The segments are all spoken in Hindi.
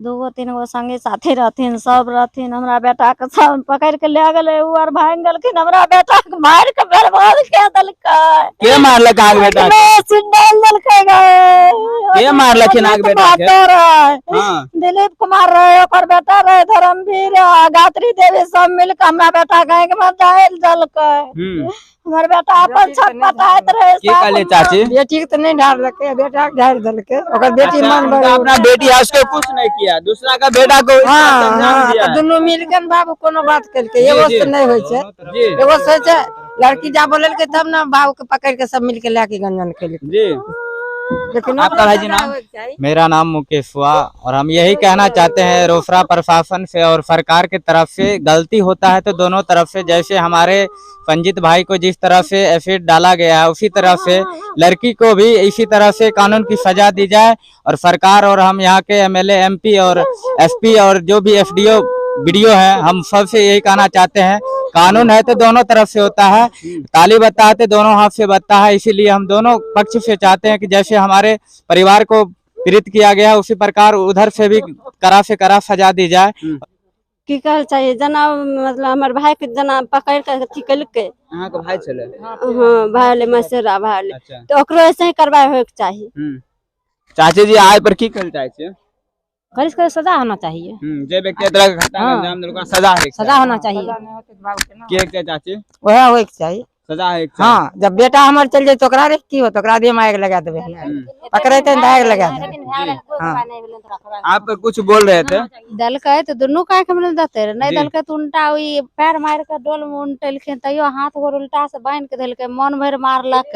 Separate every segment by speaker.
Speaker 1: दूगो तीन गो संगी साथी रहथिन, सब रहथिन। हमरा बेटा के सब पकड़ के ले गेले, उ आर भाग गेलखिन। हमरा बेटा के मार के बर्बाद के देलकै।
Speaker 2: के मारलक आग बेटा के?
Speaker 1: सिंडल देलकै गे।
Speaker 2: के मारलखिन आग बेटा के?
Speaker 1: हां, दिलीप कुमार रहे, ओकर बेटा रहे धर्मवीर, गायत्री देवी, सब मिलके हमरा बेटा के आग में डाल देलकै। हमर बेटा अपन छटपटाइत रहे।
Speaker 2: के कहले चाची?
Speaker 3: बेटी के तो नहीं ढाल रखे, बेटा के ढाल देलके। ओकर बेटी मन
Speaker 2: अपना बेटी है उसको कुछ नहीं किया, दूसरा का बेटा को अंजाम दिया।
Speaker 3: दोनों मिलके बाबू कोनो बात करके एगो से नहीं होय छै, एगो से छै लड़की जा बोलल के तब ना बाबू के पकड़ के सब मिलके लेके गंजन के
Speaker 2: जी।
Speaker 3: लेकिन
Speaker 2: आपका भाई जी नाम?
Speaker 4: मेरा नाम मुकेश हुआ। और हम यही कहना चाहते हैं रोसड़ा प्रशासन से और सरकार की तरफ से, गलती होता है तो दोनों तरफ से। जैसे हमारे संजीत भाई को जिस तरह से एसिड डाला गया है, उसी तरह से लड़की को भी इसी तरह से कानून की सजा दी जाए। और सरकार और हम यहाँ के एमएलए, एमपी और एसपी और जो भी एफडीओ वीडियो है, हम सबसे यही कहना चाहते हैं, कानून है तो दोनों तरफ से होता है, ताली बजता है तो दोनों हाथ से बजता है। इसीलिए हम दोनों पक्ष से चाहते हैं कि जैसे हमारे परिवार को पीड़ित किया गया, उसी प्रकार उधर से भी कड़ा से कड़ा सजा दी जाए।
Speaker 1: की कहल चाहिए जना, मतलब हमर भाई के जना पकड़ के अथी केलकै।
Speaker 2: अहाँ के भाई छले?
Speaker 1: हां, भाई मसेरा भाई।
Speaker 2: अच्छा।
Speaker 1: तो ओकरो ऐसे ही करवाए होय के चाहिए।
Speaker 2: चाची जी आय पर की कहल चाहे छे?
Speaker 3: करिस के सजा होना चाहिए।
Speaker 2: जे व्यक्ति तरह के घटना के अंजाम देलको सजा है,
Speaker 3: सजा होना चाहिए।
Speaker 2: के चाची?
Speaker 3: वह होय के चाहिए,
Speaker 2: सजा है।
Speaker 3: हाँ, जब बेटा हमार चल जाए तो ओकरा रे की होत, ओकरा देह में आग लगा देबे, पकड़ेते न आग लगा देबे।
Speaker 2: आप कुछ बोल रहे थे?
Speaker 1: दलकै तो दुनू काहे के मिल देते रे, नहीं दलकै तो उल्टा ओई पैर मार के डोल में उल्टेलखिन, तैयो हाथ गोर उल्टा से बांध के देलकै, मन भर मारलक।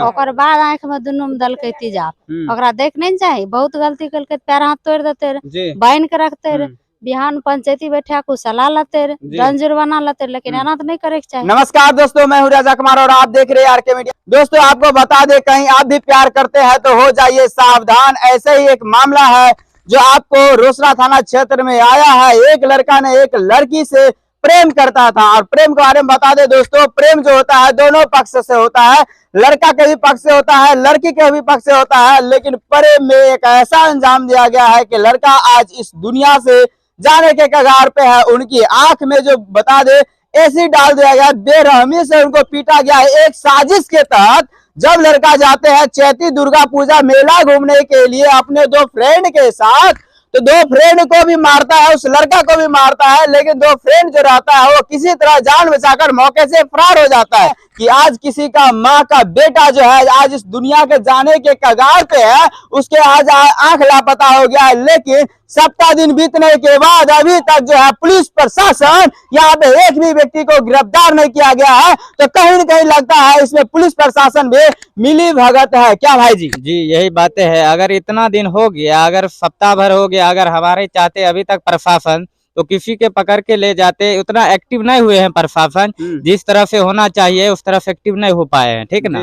Speaker 1: ओकर बाद आंख में दुनू में दलकै तेजाब। ओकरा देख नहीं चाहिए, बहुत गलती कलकै, पैर हाथ तोड़ देते रे, बांध के रखते रे, बिहान पंचायती बैठा को सलाह लेते रे, दंड जुर्माना लेते, लेकिन एना तो नहीं करे के चाहिए।
Speaker 2: नमस्कार दोस्तों, मैं हूं राजा कुमार और आप देख रहे हैं आरके मीडिया। दोस्तों आपको बता दे, कहीं आप भी प्यार करते हैं तो हो जाइए सावधान। ऐसे ही एक मामला है जो आपको रोसड़ा थाना क्षेत्र में आया है। एक लड़का ने एक लड़की से प्रेम करता था, और प्रेम के बारे में बता दे दोस्तों, प्रेम जो होता है दोनों पक्ष से होता है, लड़का के भी पक्ष से होता है, लड़की के भी पक्ष से होता है। लेकिन प्रेम में एक ऐसा अंजाम दिया गया है कि लड़का आज इस दुनिया से जाने के कगार पे है। उनकी आंख में जो बता दे एसिड डाल दिया गया, बेरहमी से उनको पीटा गया है। एक साजिश के तहत जब लड़का जाते हैं चैती दुर्गा पूजा मेला घूमने के लिए अपने दो फ्रेंड के साथ, तो दो फ्रेंड को भी मारता है, उस लड़का को भी मारता है। लेकिन दो फ्रेंड जो रहता है वो किसी तरह जान बचाकर मौके से फरार हो जाता है। कि आज किसी का माँ का बेटा जो है आज इस दुनिया के जाने के कगार पे है, उसके आज आंख लापता हो गया है। लेकिन 7 दिन बीतने के बाद अभी तक जो है पुलिस प्रशासन यहाँ पे एक भी व्यक्ति को गिरफ्तार नहीं किया गया है। तो कहीं न कहीं लगता है इसमें पुलिस प्रशासन भी मिली भगत है। क्या भाई जी?
Speaker 4: जी यही बातें है। अगर इतना दिन हो गया, अगर सप्ताह भर हो गया, अगर हमारे चाहते अभी तक प्रशासन तो किसी के पकड़ के ले जाते। उतना एक्टिव नहीं हुए हैं प्रशासन, जिस तरह से होना चाहिए उस तरह से एक्टिव नहीं हो पाए हैं। ठीक है ना?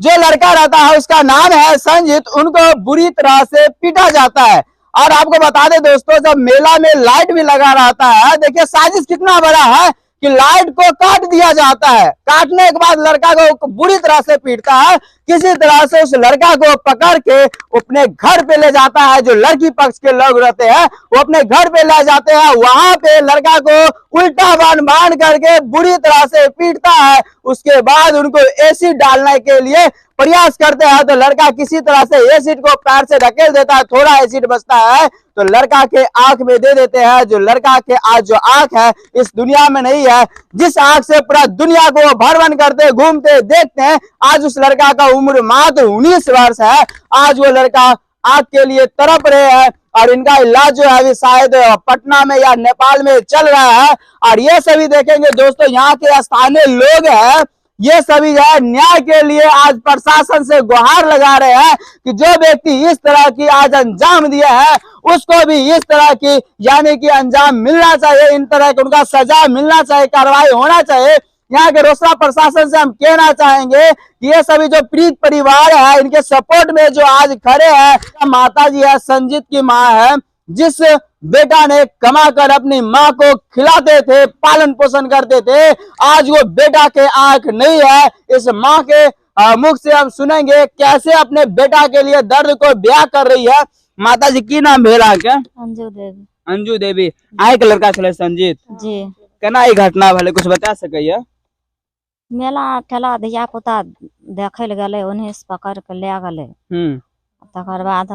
Speaker 2: जो लड़का रहता है उसका नाम है संजीत, उनको बुरी तरह से पीटा जाता है। और आपको बता दे दोस्तों, जब मेला में लाइट भी लगा रहता है, देखिए साजिश कितना बड़ा है कि लाइट को काट दिया जाता है। काटने के बाद लड़का को बुरी तरह से पीटता है। किसी तरह से उस लड़का को पकड़ के अपने घर पे ले जाता है। जो लड़की पक्ष के लोग रहते हैं वो अपने घर पे ले जाते हैं। वहां पे लड़का को उल्टा बांध करके बुरी तरह से पीटता है। उसके बाद उनको एसिड डालने के लिए प्रयास करते हैं, तो लड़का किसी तरह से एसिड को पैर से ढकेल देता है। थोड़ा एसिड बचता है तो लड़का के आंख में दे देते हैं। जो लड़का के आज जो आंख है इस दुनिया में नहीं है, जिस आंख से पूरा दुनिया को भरवन करते घूमते देखते हैं, आज उस लड़का का उम्र मात्र 19 वर्ष है। आज वो लड़का आंख के लिए तड़प रहे हैं और इनका इलाज जो है अभी शायद पटना में या नेपाल में चल रहा है। और ये सभी देखेंगे दोस्तों, यहाँ के स्थानीय लोग हैं, ये सभी जो है न्याय के लिए आज प्रशासन से गुहार लगा रहे हैं कि जो व्यक्ति इस तरह की आज अंजाम दिया है उसको भी इस तरह की यानी कि अंजाम मिलना चाहिए। इन तरह की उनका सजा मिलना चाहिए, कार्रवाई होना चाहिए। यहाँ के रोसड़ा प्रशासन से हम कहना चाहेंगे कि ये सभी जो पीड़ित परिवार है इनके सपोर्ट में जो आज खड़े हैं, माता जी है, संजीत की माँ है, जिस बेटा ने कमा कर अपनी माँ को खिलाते थे, पालन पोषण करते थे, आज वो बेटा के आंख नहीं है। इस माँ के मुख से हम सुनेंगे कैसे अपने बेटा के लिए दर्द को बयां कर रही है। माता जी की नाम भेला क्या?
Speaker 1: अंजू देवी
Speaker 2: अंजू देवी। आए के लड़का छले संजीत,
Speaker 1: जी।
Speaker 2: केना ई घटना भेले कुछ बता सकैया?
Speaker 1: मेला ठेला धिया पुता देखे ले गले, उन्हीं से पकड़ के ले गले। तकर बाद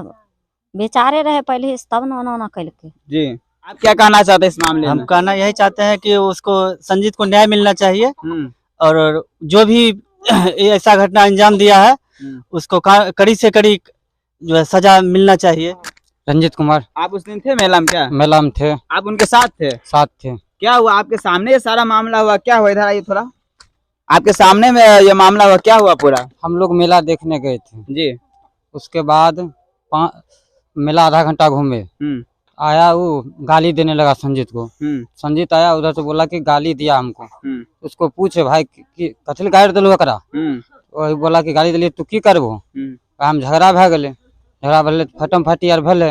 Speaker 1: बेचारे रहे पहले से, तब ना कैलके।
Speaker 2: जी, आप क्या कहना चाहते हैं इस मामले में?
Speaker 5: हम कहना यही चाहते हैं कि उसको संजीत को न्याय मिलना चाहिए और जो भी ऐसा घटना अंजाम दिया है उसको कड़ी से कड़ी जो है सजा मिलना चाहिए।
Speaker 4: रंजीत कुमार।
Speaker 2: आप उस दिन थे मेला में क्या?
Speaker 4: मेला में थे।
Speaker 2: आप उनके साथ थे?
Speaker 4: साथ थे।
Speaker 2: क्या हुआ आपके सामने? ये सारा मामला हुआ, क्या हुआ? इधर आइए थोड़ा, आपके सामने में ये मामला हुआ, क्या हुआ पूरा?
Speaker 4: हम लोग मेला देखने गए थे
Speaker 2: जी।
Speaker 4: उसके बाद मेला आधा घंटा घूमे, आया वो गाली देने लगा संजीत को। संजीत आया उधर से बोला कि गाली दिया हमको। उसको पूछे भाई कि कथल गाड़ी दिलु एकरा? वही बोला कि गाली दिली तू की करबो? हम झगड़ा भे गए, झगड़ा भले फटम फाटी आर भले।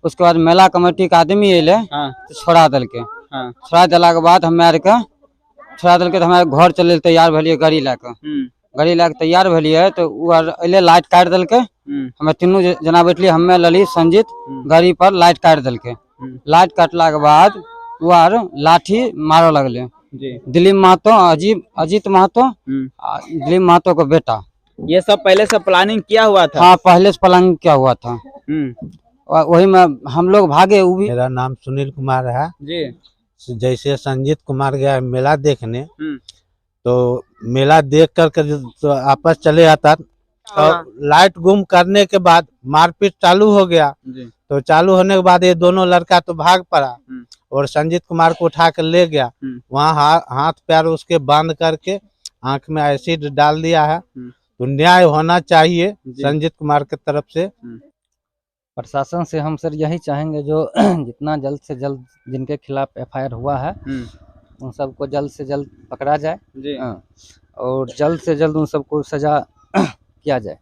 Speaker 4: उसके बाद मेला कमेटी के आदमी अले तो छोड़ा दिल के। छोड़ा दिला के बाद हमें हमारे घर चले तैयार भलिए गाड़ी लेके। गाड़ी लेके तैयार भलिए तो अले लाइट काट दिल के। हमें तीनों जना बैठलिए, हमें ललित संजीत गाड़ी पर लाइट काट दिल के। लाइट काटला के बाद वो लाठी मारो लगले। दिलीप महतो, अजीत महतो, दिलीप महतो का बेटा।
Speaker 2: ये सब पहले से प्लानिंग किया हुआ था?
Speaker 4: हाँ, पहले से प्लानिंग किया हुआ था। वही में हम लोग भागे।
Speaker 6: मेरा नाम सुनील कुमार है
Speaker 2: जी।
Speaker 6: जैसे संजीत कुमार गया मेला देखने, तो मेला देख कर तो आपस चले आता, तो लाइट गुम करने के बाद मारपीट चालू हो गया। तो चालू होने के बाद ये दोनों लड़का तो भाग पड़ा और संजीत कुमार को उठा कर ले गया। वहाँ हाथ पैर उसके बांध करके आंख में एसिड डाल दिया है। तो न्याय होना चाहिए संजीत कुमार की तरफ से।
Speaker 7: प्रशासन से हम सर यही चाहेंगे जो जितना जल्द से जल्द जिनके खिलाफ एफआईआर हुआ है उन सबको जल्द से जल्द पकड़ा जाए
Speaker 2: जी।
Speaker 7: और जल्द से जल्द उन सबको सजा किया जाए।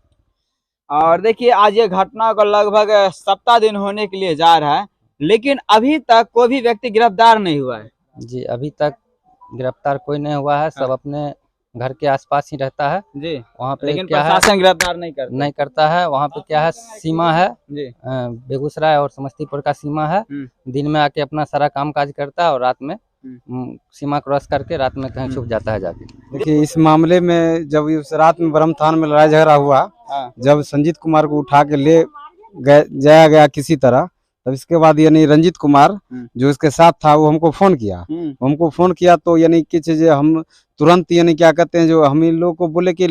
Speaker 2: और देखिए आज ये घटना को लगभग सप्ताह दिन होने के लिए जा रहा है, लेकिन अभी तक कोई भी व्यक्ति गिरफ्तार नहीं हुआ है।
Speaker 7: जी, अभी तक गिरफ्तार कोई नहीं हुआ है। सब अपने घर के आसपास ही रहता है
Speaker 2: जी।
Speaker 7: वहाँ पे
Speaker 2: लेकिन
Speaker 7: क्या
Speaker 2: प्रशासन
Speaker 7: है
Speaker 2: गिरफ्तार नहीं
Speaker 7: करता है। वहाँ पे क्या है, सीमा है
Speaker 2: जी।
Speaker 7: बेगूसराय और समस्तीपुर का सीमा है। दिन में आके अपना सारा काम काज करता है और रात में सीमा क्रॉस करके रात में कहीं छुप जाता है जाके।
Speaker 8: देखिए इस मामले में जब उस रात में ब्रह्म थान में लड़ाई झगड़ा हुआ, जब संजीत कुमार को उठा के ले जाया गया किसी तरह, तब इसके बाद यानी रंजीत कुमार जो इसके साथ था वो हमको फोन किया तो यानी कि हम तुरंत यानी क्या कहते हैं जो हम इन लोगों को बोले कि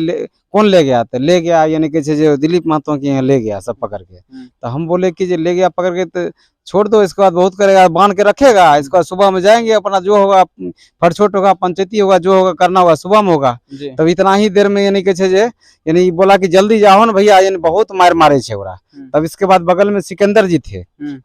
Speaker 8: कौन ले गया? तो ले गया यानी कि जो दिलीप महतो के यहाँ ले गया सब पकड़ के। तो हम बोले कि जो ले गया पकड़ के तो छोड़ दो, इसके बाद बहुत करेगा, बांध के रखेगा। इसके बाद सुबह में जाएंगे, अपना जो होगा फटछोट होगा, पंचायती होगा, जो होगा करना होगा सुबह में होगा। तब इतना ही देर में यानी कि यानी बोला कि जल्दी जाओ ना भैया, यानी बहुत मार मारे छे ओरा। तब इसके बाद बगल में सिकंदर जी थे,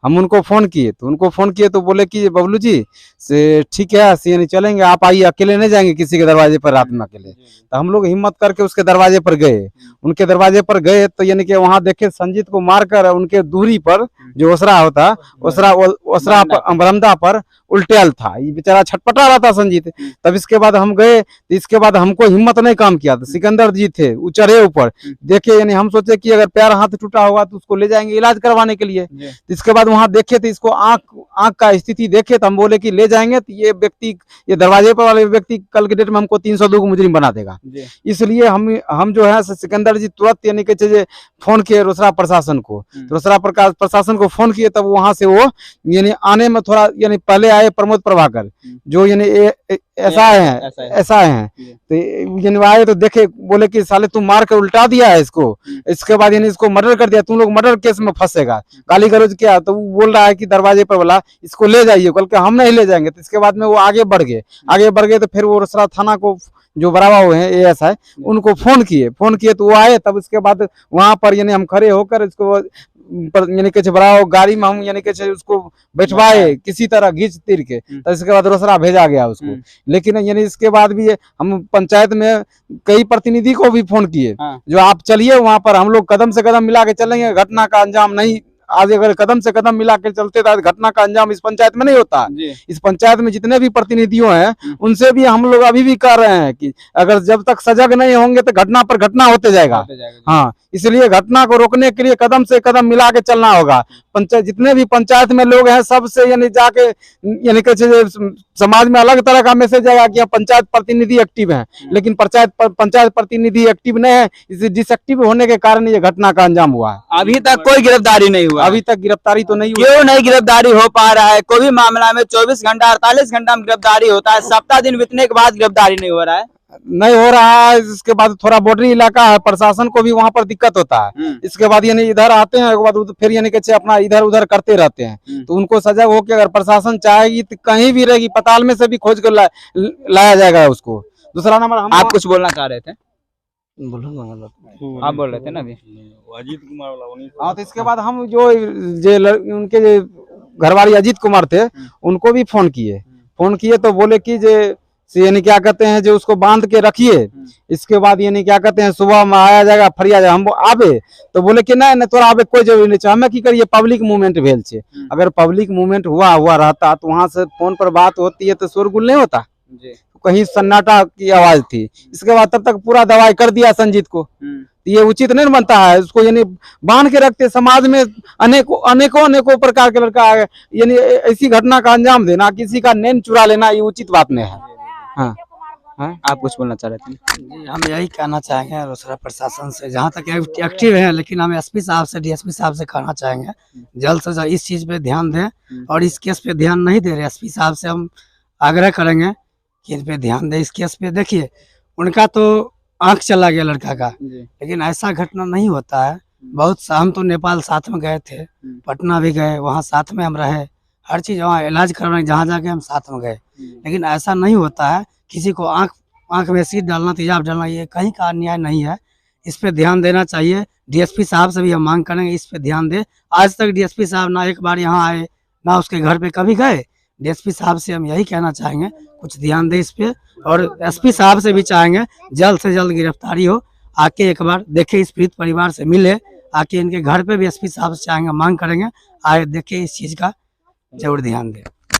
Speaker 8: हम उनको फोन किए तो बोले कि बबलू जी से ठीक है यानी चलेंगे, आप आइए, अकेले नहीं जाएंगे किसी के दरवाजे पर रात में अकेले। तो हम लोग हिम्मत करके उसके दरवाजे पर गए। उनके दरवाजे पर गए तो यानी कि वहां देखे संजीत को मारकर उनके दूरी पर जो ओसरा होता, ओसरा बरमदा पर उल्टेल था। ये बेचारा छटपटा रहा था संजीत। तब इसके बाद हम गए तो इसके बाद हमको हिम्मत नहीं काम किया। तो सिकंदर जी थे, वो चढ़े ऊपर, देखे यानी हम सोचे कि अगर पैर हाथ टूटा होगा तो उसको ले जाएंगे इलाज करवाने के लिए। तो इसके बाद वहां देखे तो इसको आंख का स्थिति देखे तो हम बोले कि ले जाएंगे तो ये व्यक्ति, ये दरवाजे पर वाले व्यक्ति कल के डेट में हमको 302 को मुजरिम बना देगा। इसलिए हम जो है सिकंदर जी तुरंत यानी कि फोन किए रोसड़ा प्रशासन को। रोसड़ा प्रशासन को फोन किए, तब वहां से वो यानी आने में थोड़ा यानी पहले आए प्रमोद प्रभाकर जो यानी ऐसा है तो यानी आए तो देखे, बोले कि साले तुम मार कर उल्टा दिया है इसको, इसके बाद यानी इसको मर्डर कर दिया, तुम लोग मर्डर केस में फंसेगा, गाली गलौज किया। तो वो बोल रहा है कि दरवाजे पर बोला इसको ले जाइए, कल के हम नहीं ले जाएंगे। तो इसके बाद में वो आगे बढ़ गए तो फिर वो रोसड़ा थाना को जो बरावा हुए हैं एएसआई, उनको फोन किए तो वो आए। तब इसके बाद वहां पर यानी हम खड़े होकर इसको यानी कि बराबर गाड़ी में हम यानी कि उसको बैठवाए किसी तरह घींच तीर के। तो इसके बाद रोसड़ा भेजा गया उसको। लेकिन यानी इसके बाद भी हम पंचायत में कई प्रतिनिधि को भी फोन किए जो आप चलिए वहां पर, हम लोग कदम से कदम मिला के चलेंगे, घटना का अंजाम नहीं आज अगर कदम से कदम मिला के चलते तो घटना का अंजाम इस पंचायत में नहीं होता। इस पंचायत में जितने भी प्रतिनिधियों हैं उनसे भी हम लोग अभी भी कह रहे हैं कि अगर जब तक सजग नहीं होंगे तो घटना पर घटना होते जाएगा। हाँ, इसलिए घटना को रोकने के लिए कदम से कदम मिला के चलना होगा। पंचायत जितने भी पंचायत में लोग हैं सबसे यानी जाके यानी कि समाज में अलग तरह का मैसेज आएगा कि पंचायत प्रतिनिधि एक्टिव हैं, लेकिन पंचायत प्रतिनिधि एक्टिव नहीं है। इस डिसएक्टिव होने के कारण ये घटना का अंजाम हुआ है।
Speaker 2: अभी तक कोई गिरफ्तारी नहीं हुआ।
Speaker 8: अभी तक गिरफ्तारी तो नहीं हुई।
Speaker 2: क्यों नहीं गिरफ्तारी हो पा रहा है? कोई भी मामला में 24 घंटा 48 घंटा में गिरफ्तारी होता है, सप्ताह दिन बीतने के बाद गिरफ्तारी नहीं हो रहा है।
Speaker 8: नहीं हो रहा है। इसके बाद थोड़ा बॉर्डरी इलाका है, प्रशासन को भी वहाँ पर दिक्कत होता है। इसके बाद यानी इधर आते हैं, उसके बाद फिर यानी कि अपना इधर उधर करते रहते हैं। तो उनको सजग होकर अगर प्रशासन चाहेगी तो कहीं भी रहेगी, पताल में से भी खोज कर लाया जाएगा उसको। दूसरा नंबर,
Speaker 2: आप कुछ बोलना चाह रहे थे?
Speaker 4: आप बोल रहे थे ना अभी
Speaker 8: अजीत कुमार वाला। हाँ, तो इसके बाद हम जो उनके घरवाली अजीत कुमार थे उनको भी फोन किए तो बोले कि यानी क्या कहते हैं जो उसको बांध के रखिए, इसके बाद यानी क्या कहते हैं सुबह में आया जाएगा फरिया जाएगा। हम आबे तो बोले कि नहीं तोरा आबे कोई जरूरी नहीं चाहिए, हमें की करिए पब्लिक मूवमेंट भेल छे। अगर पब्लिक मूवमेंट हुआ रहता तो वहां से फोन पर बात होती है तो शोरगुल नहीं होता, कहीं सन्नाटा की आवाज थी। इसके बाद तब तक पूरा दवाई कर दिया संजीत को, ये उचित नहीं बनता है। उसको यानी बांध के रखते, समाज में अनेकों प्रकार के लड़का यानी ऐसी घटना का अंजाम देना, किसी का नैन चुरा लेना, ये उचित बात नहीं है। हाँ,
Speaker 2: आप कुछ बोलना चाह रहे थे?
Speaker 5: जी, हम यही कहना चाहेंगे रोसड़ा प्रशासन से, जहाँ तक एक्टिव है, लेकिन हम एसपी साहब से डीएसपी साहब से कहना चाहेंगे जल्द से जल्द इस चीज़ पे ध्यान दें। और इस केस पे ध्यान नहीं दे रहे एसपी साहब से हम आग्रह करेंगे कि इन पे ध्यान दें। इस केस पे देखिए उनका तो आंख चला गया लड़का का, लेकिन ऐसा घटना नहीं होता है। बहुत हम तो नेपाल साथ में गए थे, पटना भी गए, वहाँ साथ में हम रहे, हर चीज़ वहाँ इलाज करवाने जहाँ जाके हम साथ में गए, लेकिन ऐसा नहीं होता है। किसी को आंख में सीट डालना, तेजाब डालना, ये कहीं का अन्याय नहीं है। इस पे ध्यान देना चाहिए। डीएसपी साहब से भी हम मांग करेंगे इस पे ध्यान दे। आज तक डीएसपी साहब ना एक बार यहाँ आए, ना उसके घर पे कभी गए। डीएसपी साहब से हम यही कहना चाहेंगे कुछ ध्यान दे इस पे, और एसपी साहब से भी चाहेंगे जल्द से जल्द गिरफ्तारी हो, आके एक बार देखे, इस पीड़ित परिवार से मिले, आके इनके घर पे भी एसपी साहब से चाहेंगे, मांग करेंगे आए देखे, इस चीज़ का जरूर ध्यान दे।